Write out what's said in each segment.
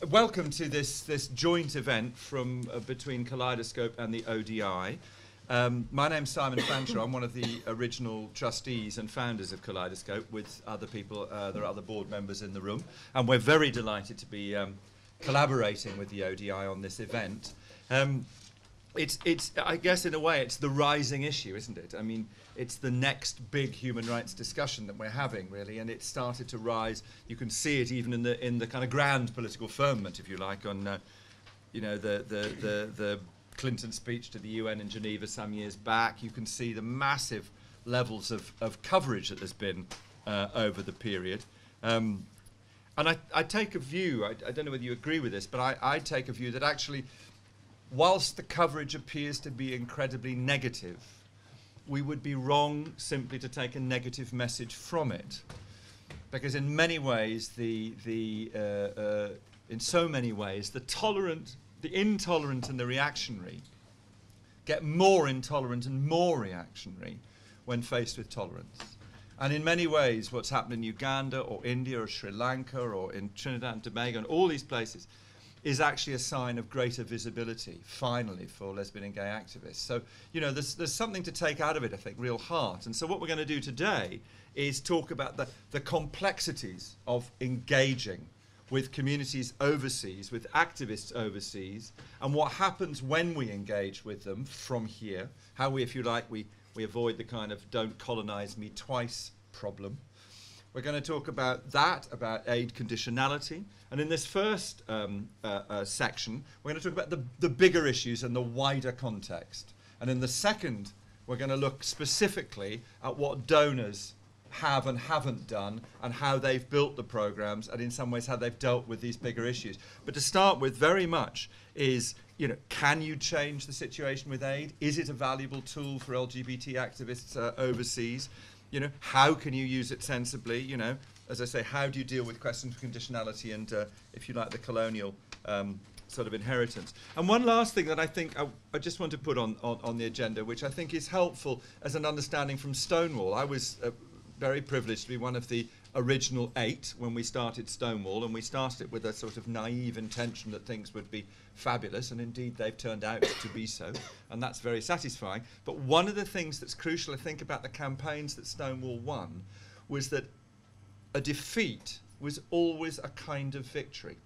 welcome to this joint event from between Kaleidoscope and the ODI. My name's Simon Fanshawe. I'm one of the original trustees and founders of Kaleidoscope with other people. There are other board members in the room, and we're very delighted to be collaborating with the ODI on this event. It's I guess in a way it's the rising issue, isn't it? I mean, it's the next big human rights discussion that we're having, really, and it's started to rise. You can see it even in the kind of grand political firmament, if you like, on the Clinton speech to the UN in Geneva some years back. You can see the massive levels of coverage that there's been over the period. And I take a view, I don't know whether you agree with this, but I take a view that actually, whilst the coverage appears to be incredibly negative, we would be wrong simply to take a negative message from it, because in many ways, in so many ways, the intolerant and the reactionary get more intolerant and more reactionary when faced with tolerance. And in many ways, what's happened in Uganda or India or Sri Lanka or in Trinidad and Tobago and all these places is actually a sign of greater visibility, finally, for lesbian and gay activists. So, you know, there's something to take out of it, I think, real heart. And so what we're going to do today is talk about the complexities of engaging with communities overseas, with activists overseas, and what happens when we engage with them from here, how we, if you like, we avoid the kind of don't colonize me twice problem. We're going to talk about that, about aid conditionality. And in this first section, we're going to talk about the bigger issues and the wider context. And in the second, we're going to look specifically at what donors have and haven't done and how they've built the programs and in some ways how they've dealt with these bigger issues. But to start with very much is, you know, can you change the situation with aid? Is it a valuable tool for LGBT activists overseas? You know, how can you use it sensibly? You know, as I say, how do you deal with questions of conditionality and, if you like, the colonial sort of inheritance? And one last thing that I think I just want to put on the agenda, which I think is helpful as an understanding from Stonewall. I was very privileged to be one of the original 8 when we started Stonewall, and we started it with a sort of naive intention that things would be fabulous, and indeed they've turned out to be so, and that's very satisfying. But one of the things that's crucial, I think, about the campaigns that Stonewall won was that a defeat was always a kind of victory.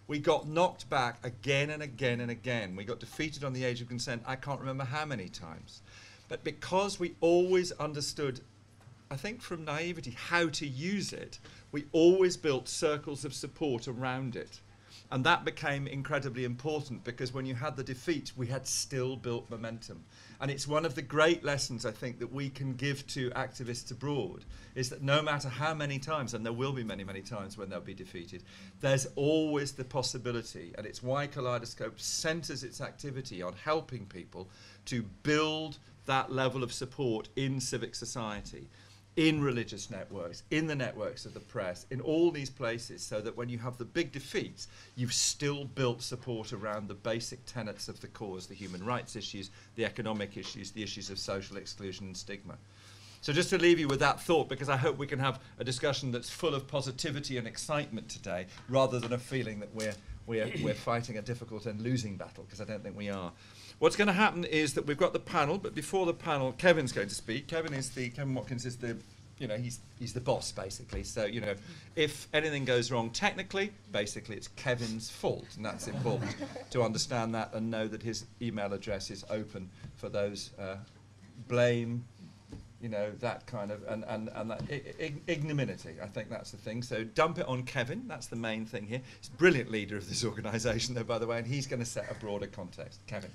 We got knocked back again and again and again. We got defeated on the age of consent, I can't remember how many times. But because we always understood, I think from naivety, how to use it, we always built circles of support around it. And that became incredibly important because when you had the defeat, we had still built momentum. And it's one of the great lessons, I think, that we can give to activists abroad, is that no matter how many times, and there will be many, many times when they'll be defeated, there's always the possibility, and it's why Kaleidoscope centres its activity on helping people to build that level of support in civic society, in religious networks, in the networks of the press, in all these places, so that when you have the big defeats, you've still built support around the basic tenets of the cause, the human rights issues, the economic issues, the issues of social exclusion and stigma. So just to leave you with that thought, because I hope we can have a discussion that's full of positivity and excitement today, rather than a feeling that we're fighting a difficult and losing battle, because I don't think we are. What's going to happen is that we've got the panel, but before the panel, Kevin's going to speak. Kevin Watkins is the, you know, he's the boss, basically. So, you know, if anything goes wrong technically, basically it's Kevin's fault, and that's important to understand that and know that his email address is open for those blame, you know, that kind of, and that ignominy. I think that's the thing. So dump it on Kevin. That's the main thing here. He's a brilliant leader of this organisation, though, by the way, and he's going to set a broader context. Kevin.